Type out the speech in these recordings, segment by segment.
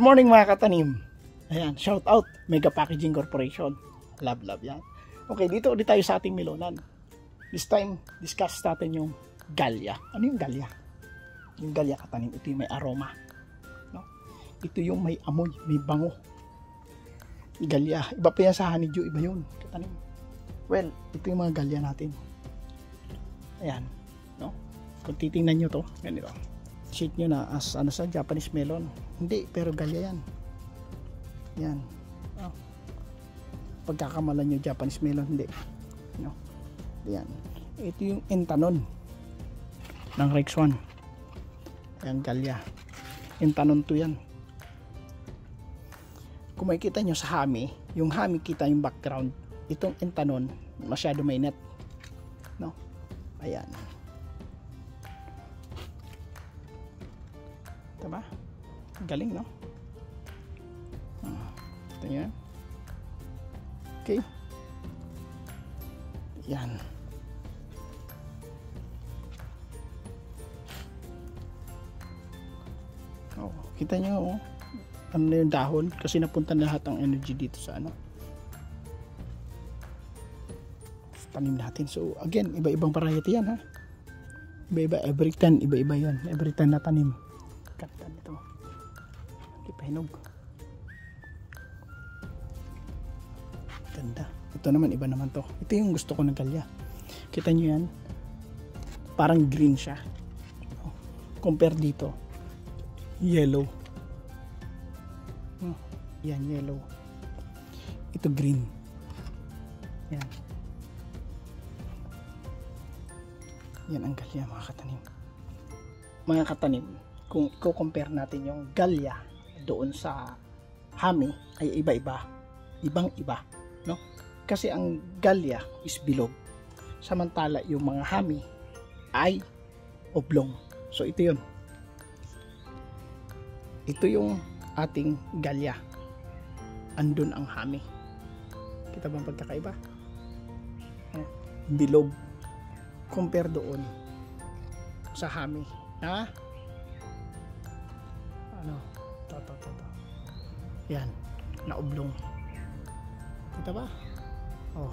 morning mga katanim. Ayan, shout out Mega Packaging Corporation. Love yan. Okay, dito ulit tayo sa ating melonan. This time, discuss natin yung galya. Ano yung galya? Yung galya katanim, ito yung may aroma. No? Ito yung may amoy, may bango. Galya, iba pa yan sa honeydew, iba yun katanim. Well, ito yung mga galya natin. Ayan, no? Kung titingnan nyo to, ganito. Sheet nyo na as ano sa Japanese melon. Hindi, pero galya yan. Yan. Oh. Pagkakamalan nyo Japanese melon, hindi. No? Yan. Ito yung entanon ng Rex 1. Yan, galya. Entanon to yan. Kung makikita nyo sa hami, yung hami kita yung background. Itong entanon, masyado mainit. No? Ayan. Diba? Galing, no? Ito yan. Okay. Yan. Oh, kita nyo, oh. Ano na yung dahon? Kasi napunta na lahat ang energy dito sa ano. Tanim natin. So, again, iba-ibang variety yan, ha? Iba-iba. Every time, iba-iba yan. Every time na tanim. Ganda nito. Hindi pa hinog. Ganda. Ito naman, iba naman to. Ito yung gusto ko ng galya. Kita nyo yan? Parang green siya. Compare dito. Yellow. Yan, yellow. Ito green. Yan. Yan ang galya, mga katanim. Mga katanim, kung i-compare natin yung galya doon sa hami, ay iba-iba. Ibang-iba, no? Kasi ang galya is bilog. Samantala yung mga hami ay oblong. So ito yun. Ito yung ating galya. Andun ang hami. Kita ba ang pagkakaiba? Bilog. Compare doon sa hami. Ha? Ano? To. Yan. Naoblong. Kita ba? Oh.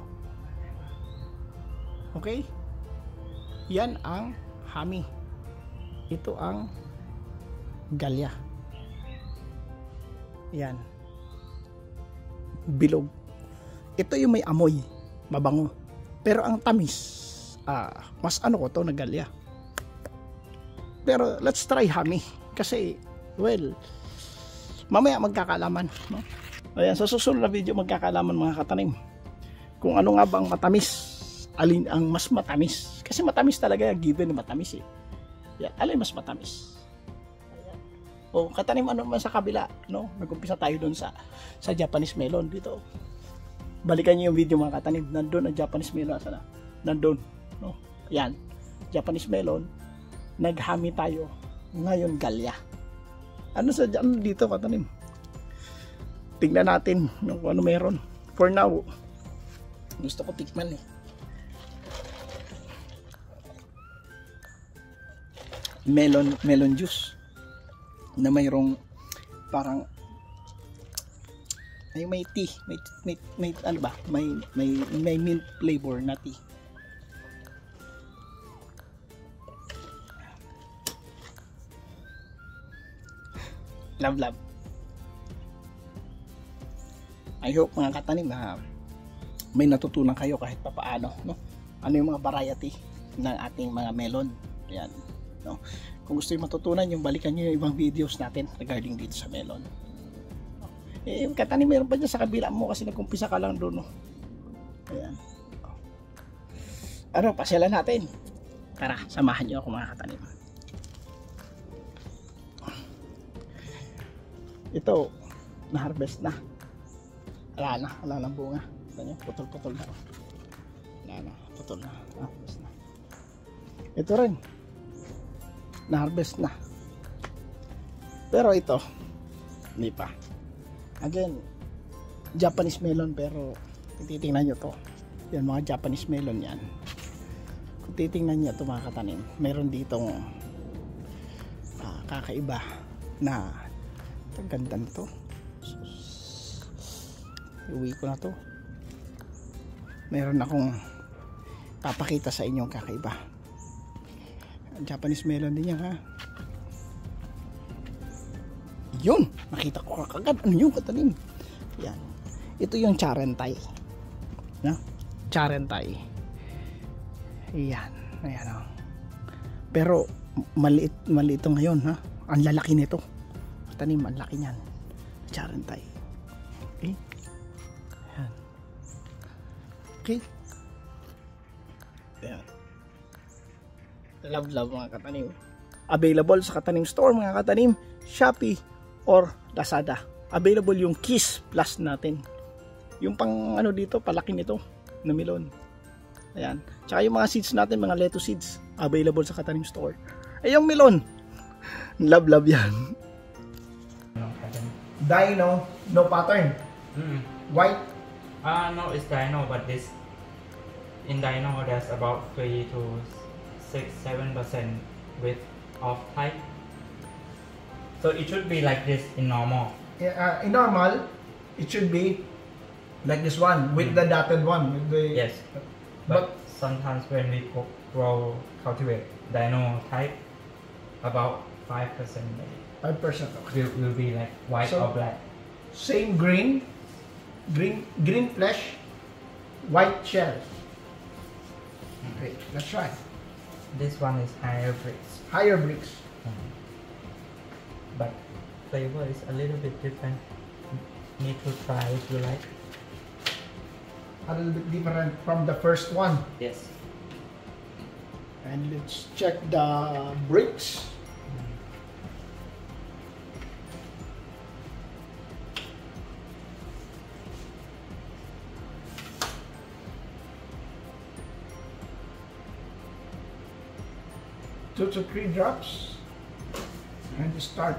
Okay? Yan ang hami. Ito ang galya. Yan. Bilog. Ito yung may amoy. Mabango. Pero ang tamis, mas ano ko to na galya. Pero let's try hami. Kasi, well, mamaya magkakalaman, no? Ayan, sa susunod na video magkakalaman mga katanim. Kung ano nga bang matamis, alin ang mas matamis. Kasi matamis talaga, given na matamis eh. Yan, alin mas matamis. Ayan. O katanim ano man sa kabila, no? Nag-umpisa tayo doon sa Japanese melon dito. Balikan niyo yung video mga katanim. Nandun ang Japanese melon sana. Nandun, no? Yan. Japanese melon. Naghami tayo. Ngayon galya. Ano sa dito katanim? Tingnan natin kung ano meron. For now, gusto ko tikman eh. Melon juice na mayroong parang ay may tea, may ano ba? May mint flavor na tea. Love. I hope mga katanim may natutunan kayo kahit papaano, no? Ano yung mga variety ng ating mga melon. Yan, no? Kung gusto yung matutunan, yung balikan nyo yung ibang videos natin regarding dito sa melon. Yung katanim meron pa dyan sa kabila mo kasi nagkumpisa ka lang doon, no? Ayan. Ano, pasyalan natin. Tara, samahan nyo ako mga katanim. Ito, na-harvest na. Wala na bunga. Putol-putol na. Wala na, putol na. Harvest na. Ito rin, na-harvest na. Pero ito, hindi pa. Again, Japanese melon, pero kung titingnan nyo to, yan mga Japanese melon yan. Kung titingnan nyo to mga katanim, meron ditong kakaiba na Ang ganda nito. Iuwi ko na to. Meron akong papakita sa inyong kakaiba. Japanese melon din yan, ha. Yun, nakita ko kagad. Ano yung katalim? Yan. Ito yung Charentay. No? Charentay. Yan. Ayan, oh. Pero maliit ito ngayon, ha. Ang lalaki nito. Tanim, ang laki niyan. Charentay. Okay? Ayan. Okay? Ayan. Love mga katanim. Available sa Katanim Store mga katanim, Shopee or Lazada. Available yung Kiss Plus natin. Yung pang ano dito, palaki nito na melon. Ayan. Tsaka yung mga seeds natin, mga lettuce seeds, available sa Katanim Store. Ay yung melon. Love yan. Dino, no pattern. White. No, it's Dino, but this in Dino there's about 3 to 6-7% width of type. So it should be like this in normal. In normal, it should be like this one with the dotted one. With the, yes, but sometimes when we grow cultivate Dino type, about 5% maybe. 5% will be like white or black. Same green flesh, white shell. Okay, let's try. This one is higher bricks. Higher bricks. But flavor is a little bit different. Need to try if you like. A little bit different from the first one. Yes. And let's check the bricks. Two to 3 drops and start.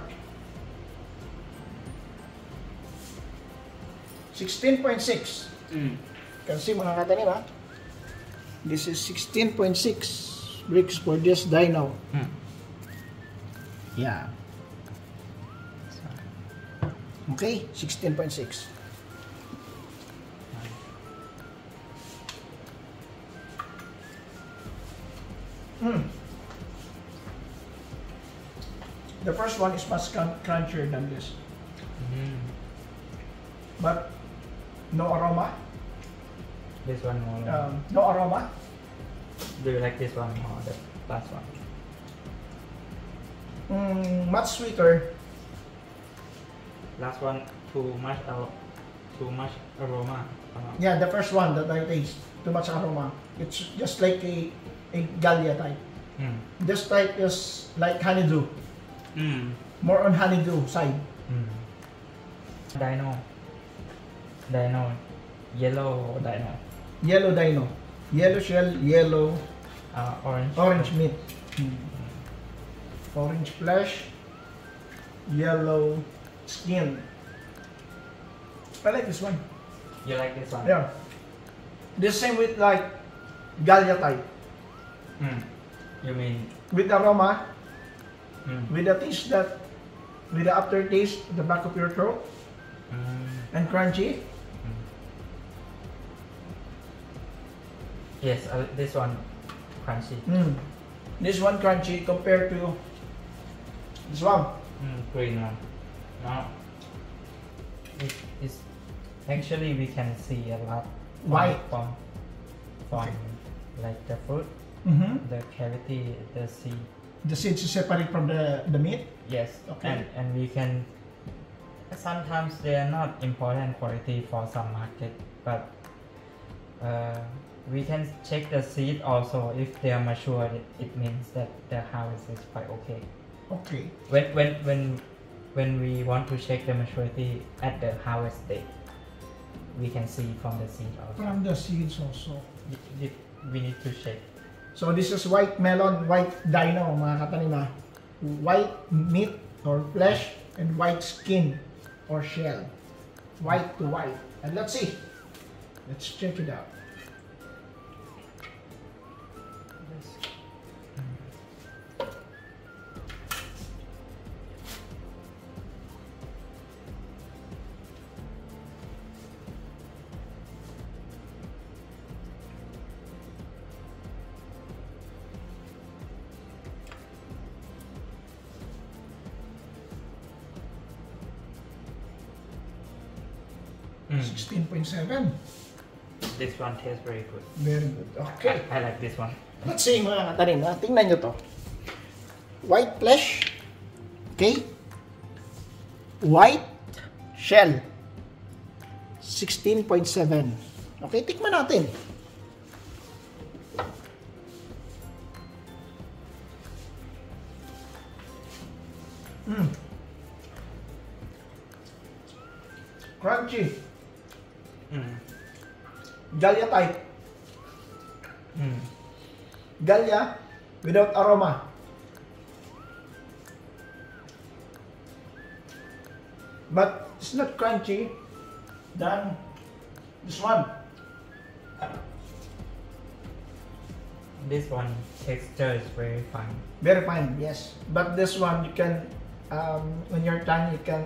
16.6. Kasi mga katanim, ha, this is 16.6 bricks for this Dino. Yeah. Okay, 16.6. The first one is much crunchier than this, but no aroma. This one more. No aroma. Do you like this one or the last one? Much sweeter. Last one too much aroma. Yeah, the first one that I taste, too much aroma. It's just like a Gallia type. This type is like honeydew. More on honeydew side. Dino. Yellow Dino. Yellow Dino. Yellow shell, yellow orange meat. Orange flesh, yellow skin. I like this one. You like this one? Yeah. The same with like Gallia type. You mean with aroma, with the taste with the aftertaste at the back of your throat, and crunchy. Yes, this one crunchy. This one crunchy compared to this one. Green one. No. It's actually we can see a lot white from okay. Like the fruit, the cavity, the seed. The seeds is separate from the meat? Yes. Okay. And we can, sometimes they are not important quality for some market, but we can check the seed also. If they are mature, it means that the harvest is quite okay. Okay. When we want to check the maturity at the harvest date, we can see from the seed also. From the seeds also. We need to check. So this is white melon, white Dino mga katanim. White meat or flesh and white skin or shell. White to white. And let's see. Let's check it out. 16.7. This one tastes very good. Very good. Okay. I like this one. Let's see mga katarin. Tingnan nyo to. White flesh. Okay. White shell. 16.7. Okay, tikman natin. Crunchy. Galya type. Galya without aroma. But it's not crunchy than this one. This one texture is very fine. Very fine, yes. But this one you can, when your tongue, you can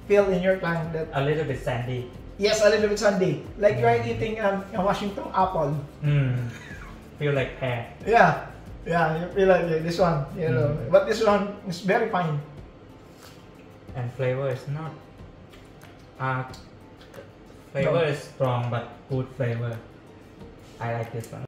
feel in your tongue that A little bit sandy. yes, a little bit sandy. Like you're eating a Washington apple. Feel like pear. Yeah, yeah, you feel like this one, you know. But this one is very fine. And flavor is not. Flavor No. is strong but good flavor. I like this one.